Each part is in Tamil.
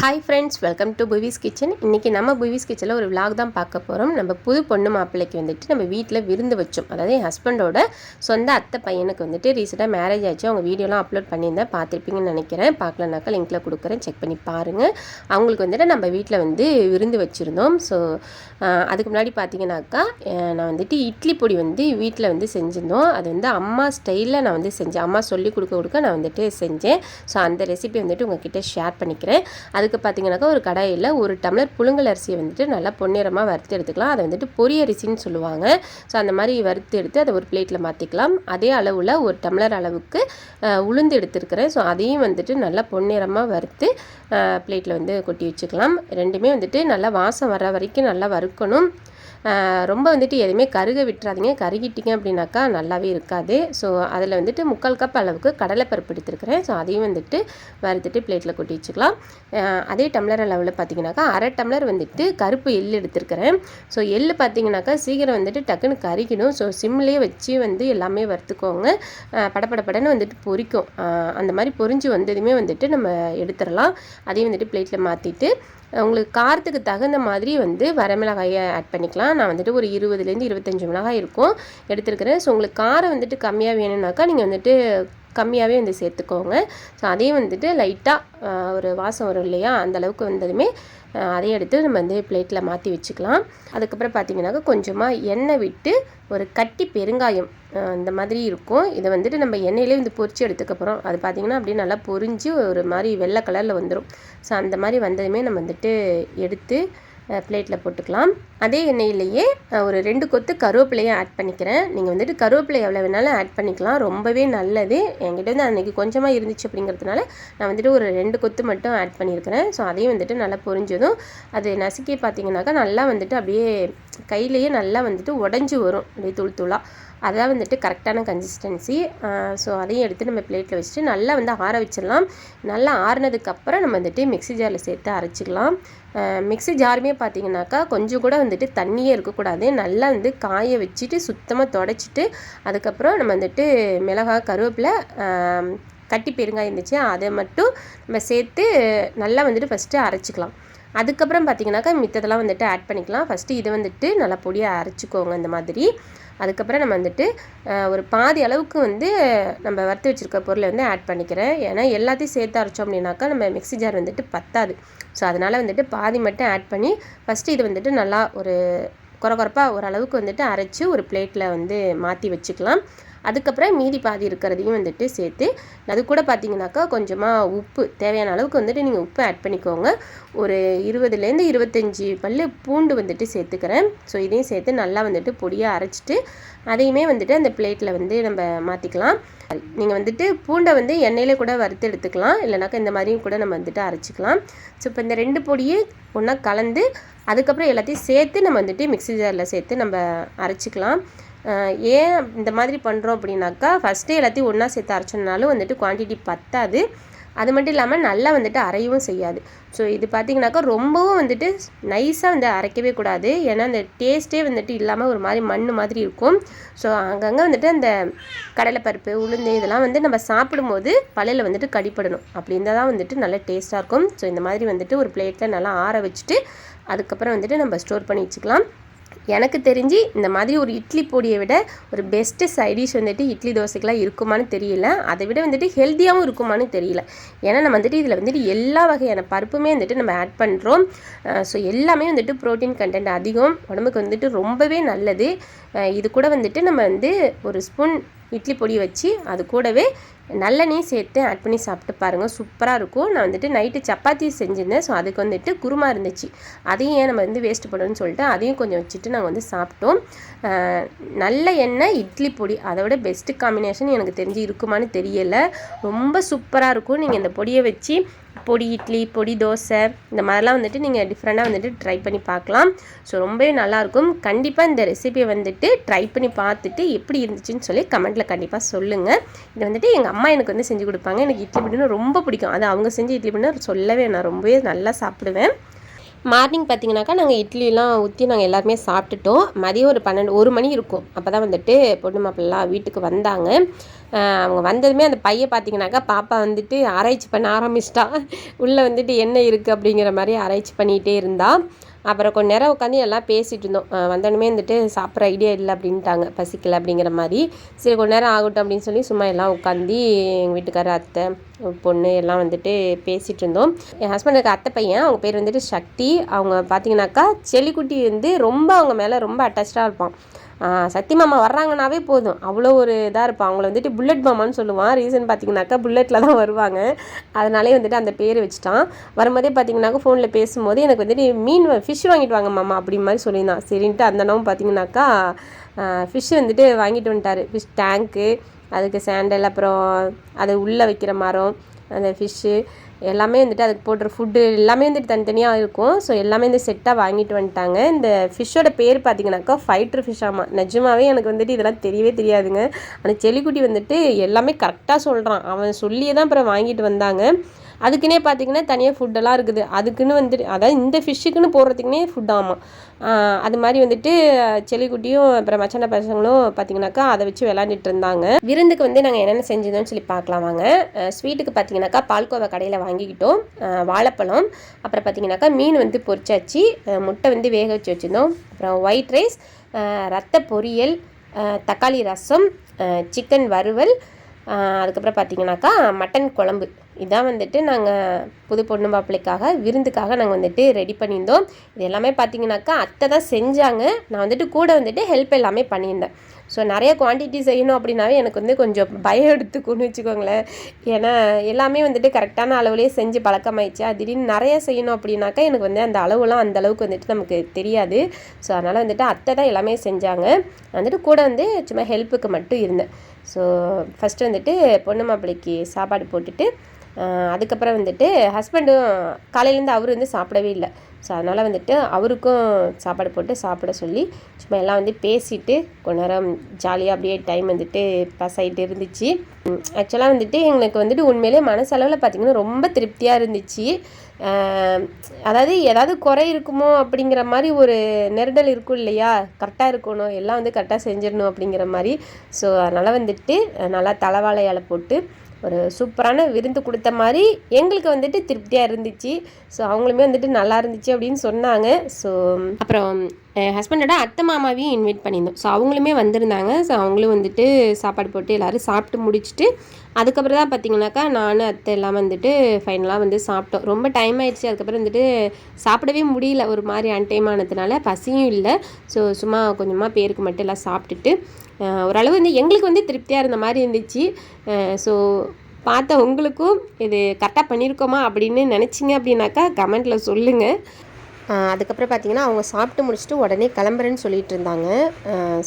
Hi friends, welcome to புவிஸ் kitchen. இன்றைக்கி நம்ம புவிஸ் கிச்சனில் ஒரு விலாக் தான் பார்க்க போகிறோம். நம்ம புது பொண்ணு மாப்பிள்ளைக்கு வந்துட்டு நம்ம வீட்டில் விருந்து வச்சோம். அதாவது என் ஹஸ்பண்டோட சொந்த அத்தை பையனுக்கு வந்துட்டு ரீசெண்டாக மேரேஜ் ஆச்சு. அவங்க வீடியோலாம் அப்லோட் பண்ணியிருந்தேன், பார்த்துருப்பீங்கன்னு நினைக்கிறேன். பார்க்கலனாக்கா லிங்க்கில் கொடுக்குறேன், செக் பண்ணி பாருங்கள். அவங்களுக்கு வந்துட்டு நம்ம வீட்டில் வந்து விருந்து வச்சுருந்தோம். ஸோ அதுக்கு முன்னாடி பார்த்தீங்கன்னாக்கா நான் வந்துட்டு இட்லி பொடி வந்து வீட்டில் வந்து செஞ்சுருந்தோம். அது வந்து அம்மா ஸ்டைலில் நான் வந்து செஞ்சேன். அம்மா சொல்லி கொடுக்க நான் வந்துட்டு செஞ்சேன். ஸோ அந்த ரெசிபி வந்துட்டு உங்ககிட்ட ஷேர் பண்ணிக்கிறேன். அதுக்கு பார்த்தீங்கன்னாக்கா ஒரு கடாயில் 1 டம்ளர் புழுங்கல் அரிசியை வந்துட்டு நல்லா பொன்னிறமாக வறுத்து எடுத்துக்கலாம். அதை வந்துட்டு பொரி அரிசின்னு சொல்லுவாங்க. ஸோ அந்த மாதிரி வறுத்து எடுத்து அதை ஒரு பிளேட்டில் மாற்றிக்கலாம். அதே அளவில் 1 டம்ளர் அளவுக்கு உளுந்து எடுத்துருக்கிறேன். ஸோ அதையும் வந்துட்டு நல்லா பொன்னிறமாக வறுத்து பிளேட்டில் வந்து கொட்டி வச்சுக்கலாம். ரெண்டுமே வந்துட்டு நல்லா வாசம் வர வரைக்கும் நல்லா வறுக்கணும். ரொம்ப வந்துட்டு எதுவுமே கருக விட்டுறாதீங்க. கருகிட்டிங்க அப்படின்னாக்கா நல்லாவே இருக்காது. ஸோ அதில் வந்துட்டு 3/4 கப் அளவுக்கு கடலைப்பருப்பு எடுத்துருக்கிறேன். ஸோ அதையும் வந்துட்டு வறுத்துட்டு பிளேட்டில் கொட்டி வச்சுக்கலாம். அதே டம்ளர் அளவில் பார்த்தீங்கன்னாக்கா 1/2 டம்ளர் வந்துட்டு கருப்பு எள் எடுத்துருக்கிறேன். ஸோ எள் பார்த்தீங்கன்னாக்கா சீக்கிரம் வந்துட்டு டக்குன்னு கறிக்கணும். ஸோ சிம்லேயே வச்சு வந்து எல்லாமே வறுத்துக்கோங்க. படப்படன்னு வந்துட்டு பொரிக்கும். அந்த மாதிரி பொரிஞ்சு வந்ததுமே வந்துட்டு நம்ம எடுத்துடலாம். அதையும் வந்துட்டு பிளேட்டில் மாற்றிட்டு உங்களுக்கு காரத்துக்கு தகுந்த மாதிரி வந்து வரமிளகாயை ஆட் பண்ணிக்கலாம். நான் வந்துட்டு ஒரு 20லேருந்து 25 மிளகாய் இருக்கும் எடுத்துருக்கிறேன். ஸோ உங்களுக்கு காரம் வந்துட்டு கம்மியாக வேணும்னாக்கா நீங்கள் வந்துட்டு கம்மியாகவே வந்து சேர்த்துக்கோங்க. ஸோ அதையும் வந்துட்டு லைட்டாக ஒரு வாசம் வரும் இல்லையா, அந்தளவுக்கு வந்ததுமே அதையும் எடுத்து நம்ம வந்து பிளேட்டில் மாற்றி வச்சுக்கலாம். அதுக்கப்புறம் பார்த்தீங்கன்னாக்கா கொஞ்சமாக எண்ணெய் விட்டு ஒரு கட்டி பெருங்காயம் இந்த மாதிரி இருக்கும். இதை வந்துட்டு நம்ம எண்ணெயிலே வந்து பொரிச்சு எடுத்துக்கப்புறம் அது பார்த்திங்கன்னா அப்படியே நல்லா பொரிஞ்சு ஒரு மாதிரி வெள்ளை கலரில் வந்துடும். ஸோ அந்த மாதிரி வந்ததுமே நம்ம வந்துட்டு எடுத்து பிளேட்டில் போட்டுக்கலாம். அதே எண்ணெயிலேயே ஒரு 2 கொத்து கருவேப்பிலையை ஆட் பண்ணிக்கிறேன். நீங்கள் வந்துட்டு கருவேப்பிலை எவ்வளோ வேணாலும் ஆட் பண்ணிக்கலாம், ரொம்பவே நல்லது. என்கிட்ட வந்து அன்றைக்கி கொஞ்சமாக இருந்துச்சு அப்படிங்கிறதுனால நான் வந்துட்டு ஒரு 2 கொத்து மட்டும் ஆட் பண்ணியிருக்கிறேன். ஸோ அதையும் வந்துட்டு நல்லா பொரிஞ்சதும் அது நசுக்கி பார்த்திங்கனாக்கா நல்லா வந்துட்டு அப்படியே கையிலேயே நல்லா வந்துட்டு உடஞ்சி வரும், அப்படியே தூள் தூளாக. அதான் வந்துட்டு கரெக்டான கன்சிஸ்டன்சி. ஸோ அதையும் எடுத்து நம்ம பிளேட்டில் வச்சுட்டு நல்லா வந்து ஆற வச்சிடலாம். நல்லா ஆறினதுக்கப்புறம் நம்ம வந்துட்டு மிக்ஸி ஜாரில் சேர்த்து அரைச்சிக்கலாம். மிக்ஸி ஜாருமே பார்த்தீங்கன்னாக்கா கொஞ்சம் கூட வந்துட்டு தண்ணியே இருக்கக்கூடாது. நல்லா வந்து காய வச்சுட்டு சுத்தமாக தொடச்சிட்டு அதுக்கப்புறம் நம்ம வந்துட்டு மிளகாய், கருவேப்பிலை, கட்டி பெருங்காயம் இருந்துச்சு அதை மட்டும் நம்ம சேர்த்து நல்லா வந்துட்டு ஃபஸ்ட்டு அரைச்சிக்கலாம். அதுக்கப்புறம் பார்த்தீங்கன்னாக்கா மித்ததெல்லாம் வந்துட்டு ஆட் பண்ணிக்கலாம். ஃபஸ்ட்டு இதை வந்துட்டு நல்லா பொடியாக அரைச்சிக்கோங்க இந்த மாதிரி. அதுக்கப்புறம் நம்ம வந்துட்டு ஒரு பாதி அளவுக்கு வந்து நம்ம வறுத்து வச்சுருக்க பொருளை வந்து ஆட் பண்ணிக்கிறேன். ஏன்னா எல்லாத்தையும் சேர்த்து அரைச்சோம் அப்படின்னாக்கா நம்ம மிக்ஸி ஜார் வந்துட்டு பத்தாது. ஸோ அதனால் வந்துட்டு பாதி மட்டும் ஆட் பண்ணி ஃபஸ்ட்டு இது வந்துட்டு நல்லா ஒரு கொரகொரப்பாக ஓரளவுக்கு வந்துட்டு அரைச்சி ஒரு பிளேட்டில் வந்து மாற்றி வச்சுக்கலாம். அதுக்கப்புறம் மீதி பாதி இருக்கிறதையும் வந்துட்டு சேர்த்து அது கூட பார்த்தீங்கன்னாக்கா கொஞ்சமாக உப்பு, தேவையான அளவுக்கு வந்துட்டு நீங்கள் உப்பு ஆட் பண்ணிக்கோங்க. ஒரு 20லேருந்து 25 பல் பூண்டு வந்துட்டு சேர்த்துக்கிறேன். ஸோ இதையும் சேர்த்து நல்லா வந்துட்டு பொடியாக அரைச்சிட்டு அதையுமே வந்துட்டு அந்த பிளேட்டில் வந்து நம்ம மாற்றிக்கலாம். நீங்கள் வந்துட்டு பூண்டை வந்து எண்ணெயிலே கூட வறுத்து எடுத்துக்கலாம், இல்லைனாக்கா இந்த மாதிரியும் கூட நம்ம வந்துட்டு அரைச்சிக்கலாம். ஸோ இப்போ இந்த 2 பொடியை ஒன்றா கலந்து அதுக்கப்புறம் எல்லாத்தையும் சேர்த்து நம்ம வந்துட்டு மிக்ஸி ஜாரில் சேர்த்து நம்ம அரைச்சிக்கலாம். ஏன் இந்த மாதிரி பண்ணுறோம் அப்படின்னாக்கா ஃபஸ்ட்டே எல்லாத்தையும் ஒன்றா சேர்த்து அரைச்சோம்னாலும் வந்துட்டு குவான்டிட்டி பத்தாது. அது மட்டும் இல்லாமல் நல்லா வந்துட்டு அரையவும் செய்யாது. ஸோ இது பார்த்திங்கனாக்கா ரொம்பவும் வந்துட்டு நைஸாக வந்து அரைக்கவே கூடாது. ஏன்னா அந்த டேஸ்ட்டே வந்துட்டு இல்லாமல் ஒரு மாதிரி மண் மாதிரி இருக்கும். ஸோ அங்கங்கே வந்துட்டு அந்த கடலைப்பருப்பு, உளுந்து இதெல்லாம் வந்து நம்ம சாப்பிடும்போது பல்லில் வந்துட்டு கடிப்படணும். அப்படி இருந்தால் தான் வந்துட்டு நல்லா டேஸ்ட்டாக இருக்கும். ஸோ இந்த மாதிரி வந்துட்டு ஒரு பிளேட்டில் நல்லா ஆற வச்சுட்டு அதுக்கப்புறம் வந்துட்டு நம்ம ஸ்டோர் பண்ணி வச்சுக்கலாம். எனக்கு தெரிஞ்சு இந்த மாதிரி ஒரு இட்லி பொடியை விட ஒரு பெஸ்ட்டு சைடிஷ் வந்துட்டு இட்லி தோசைக்கெலாம் இருக்குமான்னு தெரியல. அதை விட வந்துட்டு ஹெல்த்தியாகவும் இருக்குமான்னு தெரியல. ஏன்னா நம்ம வந்துட்டு இதில் வந்துட்டு எல்லா வகையான பருப்புமே வந்துட்டு நம்ம ஆட் பண்ணுறோம். ஸோ எல்லாமே வந்துட்டு ப்ரோட்டீன் கண்டென்ட் அதிகம், உடம்புக்கு வந்துட்டு ரொம்பவே நல்லது. இது கூட வந்துட்டு நம்ம வந்து ஒரு ஸ்பூன் இட்லி பொடி வச்சு அது கூடவே நல்லெண்ணெயும் சேர்த்து ஆட் பண்ணி சாப்பிட்டு பாருங்கள், சூப்பராக இருக்கும். நான் வந்துட்டு நைட்டு சப்பாத்தி செஞ்சுருந்தேன். ஸோ அதுக்கு வந்துட்டு குருமா இருந்துச்சு, அதையும் ஏன் நம்ம வந்து வேஸ்ட் பண்ணணும்னு சொல்லிட்டு அதையும் கொஞ்சம் வச்சுட்டு நாங்கள் வந்து சாப்பிட்டோம். நல்ல எண்ணெய், இட்லி பொடி, அதை விட பெஸ்ட்டு காம்பினேஷன் எனக்கு தெரிஞ்சு இருக்குமான்னு தெரியலை. ரொம்ப சூப்பராக இருக்கும். நீங்கள் இந்த பொடியை வச்சு பொடி இட்லி, பொடி தோசை இந்த மாதிரிலாம் வந்துட்டு நீங்கள் டிஃப்ரெண்ட்டாக வந்துட்டு ட்ரை பண்ணி பார்க்கலாம். ஸோ ரொம்பவே நல்லாயிருக்கும். கண்டிப்பாக இந்த ரெசிபியை வந்துட்டு ட்ரை பண்ணி பார்த்துட்டு எப்படி இருந்துச்சுன்னு சொல்லி கமெண்ட்டில் கண்டிப்பாக சொல்லுங்கள். இது வந்துட்டு எங்கள் அம்மா எனக்கு வந்து செஞ்சு கொடுப்பாங்க. எனக்கு இட்லி பொடின்னு ரொம்ப பிடிக்கும். அது அவங்க செஞ்ச இட்லி பொடின்னு சொல்லவே நான் ரொம்பவே நல்லா சாப்பிடுவேன். மார்னிங் பார்த்திங்கனாக்கா நாங்கள் இட்லிலாம் ஊற்றி நாங்கள் எல்லாருமே சாப்பிட்டுட்டோம். மதியம் ஒரு 1 மணி இருக்கும். அப்போ தான் வந்துட்டு பொண்ணு மாப்பிள்ளைலாம் வீட்டுக்கு வந்தாங்க. அவங்க வந்ததுமே அந்த பையன் பார்த்திங்கனாக்கா பாப்பா வந்துட்டு ஆராய்ச்சி பண்ண ஆரம்பிச்சிட்டா. உள்ளே வந்துட்டு என்ன இருக்குது அப்படிங்கிற மாதிரி ஆராய்ச்சி பண்ணிகிட்டே இருந்தா. அப்புறம் கொஞ்ச நேரம் உட்காந்து எல்லாம் பேசிகிட்டு இருந்தோம். வந்தோடனே வந்துட்டு சாப்பிட்ற ஐடியா இல்லை அப்படின்ட்டாங்க, பசிக்கலை அப்படிங்கிற மாதிரி. சரி கொஞ்ச நேரம் ஆகட்டும் அப்படின்னு சொல்லி சும்மா எல்லாம் உட்காந்து எங்கள் வீட்டுக்காரர், அத்தை, பொண்ணு எல்லாம் வந்துட்டு பேசிகிட்டு இருந்தோம். என் ஹஸ்பண்டுக்கு அத்தை பையன், அவங்க பேர் வந்துட்டு சக்தி. அவங்க பார்த்தீங்கன்னாக்கா செல்லிக்குட்டி வந்து ரொம்ப அவங்க மேலே ரொம்ப அட்டாச்சாக இருப்பான். சக்தி மாமா வர்றாங்கனாவே போதும், அவ்வளோ ஒரு இதாக இருப்பான். அவங்கள வந்துட்டு புல்லட் மாமான்னு சொல்லுவான். ரீசன் பார்த்தீங்கன்னாக்கா புல்லட்டில் தான் வருவாங்க, அதனாலே வந்துட்டு அந்த பேர் வச்சுட்டான். வரும்போதே பார்த்தீங்கன்னாக்கா ஃபோனில் பேசும்போது எனக்கு வந்துட்டு ஃபிஷ் வாங்கிட்டு வாங்க மாமா அப்படி மாதிரி சொல்லியிருந்தான். சரின்ட்டு அந்த அண்ணாவும் பார்த்தீங்கன்னாக்கா ஃபிஷ் வந்துட்டு வாங்கிட்டு வந்துட்டார். ஃபிஷ் டேங்க்கு, அதுக்கு சாண்டல், அப்புறம் அது உள்ளே வைக்கிற மரம், அந்த ஃபிஷ்ஷு எல்லாமே வந்துட்டு அதுக்கு போடுற ஃபுட்டு எல்லாமே வந்துட்டு தனித்தனியாக இருக்கும். ஸோ எல்லாமே வந்து செட்டாக வாங்கிட்டு வந்துட்டாங்க. இந்த ஃபிஷ்ஷோட பேர் பார்த்தீங்கன்னாக்கா ஃபைட்ரு ஃபிஷ். ஆமாம், நிஜமாவே எனக்கு வந்துட்டு இதெல்லாம் தெரியவே தெரியாதுங்க. ஆனால் செல்லிக்குட்டி வந்துட்டு எல்லாமே கரெக்டாக சொல்கிறான். அவன் சொல்லியே தான் அப்புறம் வாங்கிட்டு வந்தாங்க. அதுக்குன்னே பார்த்திங்கன்னா தனியாக ஃபுட்டெல்லாம் இருக்குது. அதுக்குன்னு வந்துட்டு அதாவது இந்த ஃபிஷ்ஷுக்குன்னு போடுறதுக்குன்னே ஃபுட். ஆமாம், அது மாதிரி வந்துட்டு செல்லிக்குட்டியும் அப்புறம் மச்சான பசங்களும் பார்த்திங்கனாக்கா அதை வச்சு விளாண்டுட்டு இருந்தாங்க. விருந்துக்கு வந்து நாங்கள் என்னென்ன செஞ்சதோன்னு சொல்லி பார்க்கலாம் வாங்க. ஸ்வீட்டுக்கு பார்த்திங்கனாக்கா பால்கோவா கடையில் வாங்கிக்கிட்டோம், வாழைப்பழம், அப்புறம் பார்த்திங்கனாக்கா மீன் வந்து பொரிச்சாச்சு, முட்டை வந்து வேக வச்சு வச்சுருந்தோம், அப்புறம் ஒயிட் ரைஸ், ரத்த பொரியல், தக்காளி ரசம், சிக்கன் வறுவல், அதுக்கப்புறம் பார்த்திங்கனாக்கா மட்டன் குழம்பு. இதான் வந்துட்டு நாங்கள் புது பொண்ணு மாப்பிள்ளைக்காக விருந்துக்காக நாங்கள் வந்துட்டு ரெடி பண்ணியிருந்தோம். இது எல்லாமே பார்த்திங்கனாக்கா அத்தை தான் செஞ்சாங்க. நான் வந்துட்டு கூட வந்துட்டு ஹெல்ப் எல்லாமே பண்ணியிருந்தேன். ஸோ நிறைய குவான்டிட்டி செய்யணும் அப்படின்னாவே எனக்கு வந்து கொஞ்சம் பயம் எடுத்துக்குன்னு வச்சுக்கோங்களேன். ஏன்னா எல்லாமே வந்துட்டு கரெக்டான அளவுலேயே செஞ்சு பழக்கமாயிடுச்சு. திடீர்னு நிறைய செய்யணும் அப்படின்னாக்கா எனக்கு வந்து அந்த அளவுலாம் அந்த அளவுக்கு வந்துட்டு நமக்கு தெரியாது. ஸோ அதனால் வந்துட்டு அத்தை தான் எல்லாமே செஞ்சாங்க. வந்துட்டு கூட வந்து சும்மா ஹெல்ப்புக்கு மட்டும் இருந்தேன். ஸோ ஃபஸ்ட்டு வந்துட்டு பொண்ணு மாப்பிள்ளைக்கு சாப்பாடு போட்டுட்டு அதுக்கப்புறம் வந்துட்டு ஹஸ்பண்டும் காலையிலேருந்து அவர் வந்து சாப்பிடவே இல்லை. ஸோ அதனால் வந்துட்டு அவருக்கும் சாப்பாடு போட்டு சாப்பிட சொல்லி சும்மா எல்லாம் வந்து பேசிவிட்டு கொஞ்ச நேரம் ஜாலியாக அப்படியே டைம் வந்துட்டு பாஸ் ஆகிட்டு இருந்துச்சு. ஆக்சுவலாக வந்துட்டு எங்களுக்கு வந்துட்டு உண்மையிலே மனசளவில் பார்த்திங்கன்னா ரொம்ப திருப்தியாக இருந்துச்சு. அதாவது ஏதாவது குறை இருக்குமோ அப்படிங்கிற மாதிரி ஒரு நெருடல் இருக்கும் இல்லையா, கரெக்டாக இருக்கணும், எல்லாம் வந்து கரெக்டாக செஞ்சிடணும் அப்படிங்கிற மாதிரி. ஸோ அதனால் வந்துட்டு நல்லா தலைவாழை இலை போட்டு ஒரு சூப்பரான விருந்து கொடுத்த மாதிரி எங்களுக்கு வந்துட்டு திருப்தியாக இருந்துச்சு. ஸோ அவங்களுமே வந்துட்டு நல்லா இருந்துச்சு அப்படின்னு சொன்னாங்க. ஸோ அப்புறம் என் ஹஸ்பண்டோட அத்தை மாமாவையும் இன்வைட் பண்ணியிருந்தோம். ஸோ அவங்களுமே வந்திருந்தாங்க. ஸோ அவங்களும் வந்துட்டு சாப்பாடு போட்டு எல்லோரும் சாப்பிட்டு முடிச்சுட்டு அதுக்கப்புறம் தான் பார்த்திங்கனாக்கா நான் அத்தை எல்லாம் வந்துட்டு ஃபைனலாக வந்து சாப்பிட்டோம். ரொம்ப டைம் ஆகிடுச்சு. அதுக்கப்புறம் வந்துட்டு சாப்பிடவே முடியல, ஒரு மாதிரி அன்டைம் ஆனதுனால பசியும் இல்லை. ஸோ சும்மா கொஞ்சமாக பேருக்கு மட்டும் எல்லாம் சாப்பிட்டுட்டு ஓரளவு வந்து எங்களுக்கு வந்து திருப்தியாக இருந்த மாதிரி இருந்துச்சு. ஸோ பார்த்த உங்களுக்கும் இது கரெக்டாக பண்ணியிருக்கோமா அப்படின்னு நினச்சிங்க அப்படின்னாக்கா கமெண்ட்டில் சொல்லுங்கள். அதுக்கப்புறம் பார்த்திங்கன்னா அவங்க சாப்பிட்டு முடிச்சுட்டு உடனே கிளம்புறேன்னு சொல்லிட்டு இருந்தாங்க.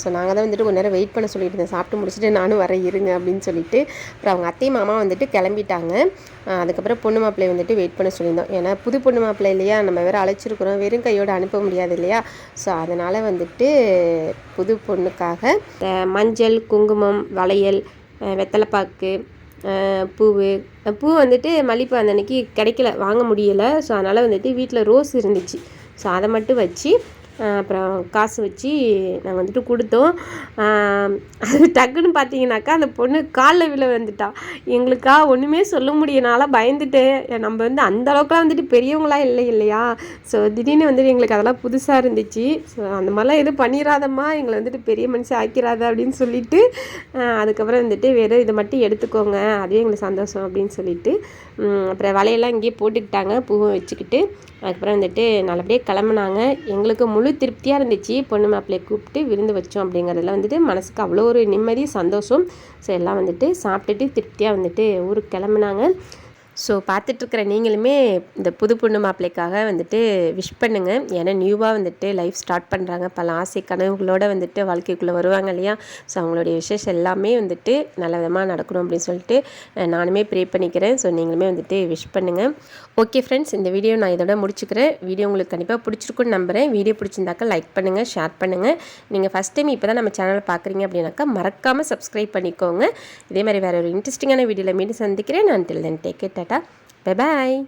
ஸோ நாங்கள் தான் வந்துட்டு கொஞ்ச நேரம் வெயிட் பண்ண சொல்லிட்டு இருந்தேன், சாப்பிட்டு முடிச்சுட்டு நானும் வரேன் இருங்க அப்படின்னு சொல்லிட்டு. அப்புறம் அவங்க அத்தை மாமா வந்துட்டு கிளம்பிட்டாங்க. அதுக்கப்புறம் பொண்ணு மாப்பிள்ளை வந்துட்டு வெயிட் பண்ண சொல்லியிருந்தோம். ஏன்னா புது பொண்ணு மாப்பிள்ளை இல்லையா, நம்ம வேறு அழைச்சிருக்கிறோம், வெறும் கையோடு அனுப்ப முடியாது இல்லையா. ஸோ அதனால் வந்துட்டு புது பொண்ணுக்காக மஞ்சள், குங்குமம், வளையல், வெத்தலைப்பாக்கு, பூ வந்துட்டு மல்லிப்பூ அந்த அன்றைக்கி கிடைக்கல, வாங்க முடியலை. ஸோ அதனால் வந்துட்டு வீட்டில் ரோஸ் இருந்துச்சு. ஸோ அதை மட்டும் வச்சு அப்புறம் காசு வச்சு நாங்கள் வந்துட்டு கொடுத்தோம். அது டக்குன்னு பார்த்தீங்கன்னாக்கா அந்த பொண்ணு காலில் விழ வந்துட்டா. எங்களுக்கா ஒன்றுமே சொல்ல முடியனால பயந்துட்டு, நம்ம வந்து அந்தளவுக்குலாம் வந்துட்டு பெரியவங்களாம் இல்லை இல்லையா. ஸோ திடீர்னு வந்துட்டு எங்களுக்கு அதெல்லாம் புதுசாக இருந்துச்சு. ஸோ அந்த மாதிரிலாம் எதுவும் பண்ணிடாதம்மா, எங்களை வந்துட்டு பெரிய மனுஷன் ஆக்கிடாத அப்படின்னு சொல்லிட்டு அதுக்கப்புறம் வந்துட்டு வெறும் இதை மட்டும் எடுத்துக்கோங்க, அதுவே எங்களுக்கு சந்தோஷம் அப்படின்னு சொல்லிட்டு அப்புறம் வலையெல்லாம் இங்கேயே போட்டுக்கிட்டாங்க, பூவும் வச்சுக்கிட்டு. அதுக்கப்புறம் வந்துட்டு நல்லபடியாக கிளம்புனாங்க. எங்களுக்கு முழு திருப்தியாக இருந்துச்சு. பொண்ணு மாப்பிள்ளையை கூப்பிட்டு விருந்து வச்சோம் அப்படிங்கிறதுல வந்துட்டு மனசுக்கு அவ்வளோ ஒரு நிம்மதி, சந்தோஷம். ஸோ எல்லாம் வந்துட்டு சாப்பிட்டுட்டு திருப்தியாக வந்துட்டு ஊருக்கு கிளம்புனாங்க. ஸோ பார்த்துட்ருக்குற நீங்களுமே இந்த புது பொண்ணு மாப்பிள்ளைக்காக வந்துட்டு விஷ் பண்ணுங்கள். ஏன்னா நியூவாக வந்துட்டு லைஃப் ஸ்டார்ட் பண்ணுறாங்க, பல ஆசை கனவுகளோடு வந்துட்டு வாழ்க்கைக்குள்ளே வருவாங்க இல்லையா. ஸோ அவங்களுடைய விசேஷம் எல்லாமே வந்துட்டு நல்ல விதமாக நடக்கணும் அப்படின்னு சொல்லிட்டு நானுமே ப்ரே பண்ணிக்கிறேன். ஸோ நீங்களுமே வந்துட்டு விஷ் பண்ணுங்கள். ஓகே ஃப்ரெண்ட்ஸ், இந்த வீடியோ நான் இதோட முடிச்சுக்கிறேன். வீடியோ உங்களுக்கு கண்டிப்பாக பிடிச்சிருக்குன்னு நம்புகிறேன். வீடியோ பிடிச்சிருந்தாக்கா லைக் பண்ணுங்கள், ஷேர் பண்ணுங்கள். நீங்கள் ஃபஸ்ட் டைம் இப்போ தான் நம்ம சேனலை பார்க்குறீங்க அப்படின்னாக்கா மறக்காமல் சப்ஸ்கிரைப் பண்ணிக்கோங்க. இதே மாதிரி வேறு ஒரு இன்ட்ரெஸ்டிங்கான வீடியோவில் மீண்டும் சந்திக்கிறேன். நான் until then take it, Tata, bye bye.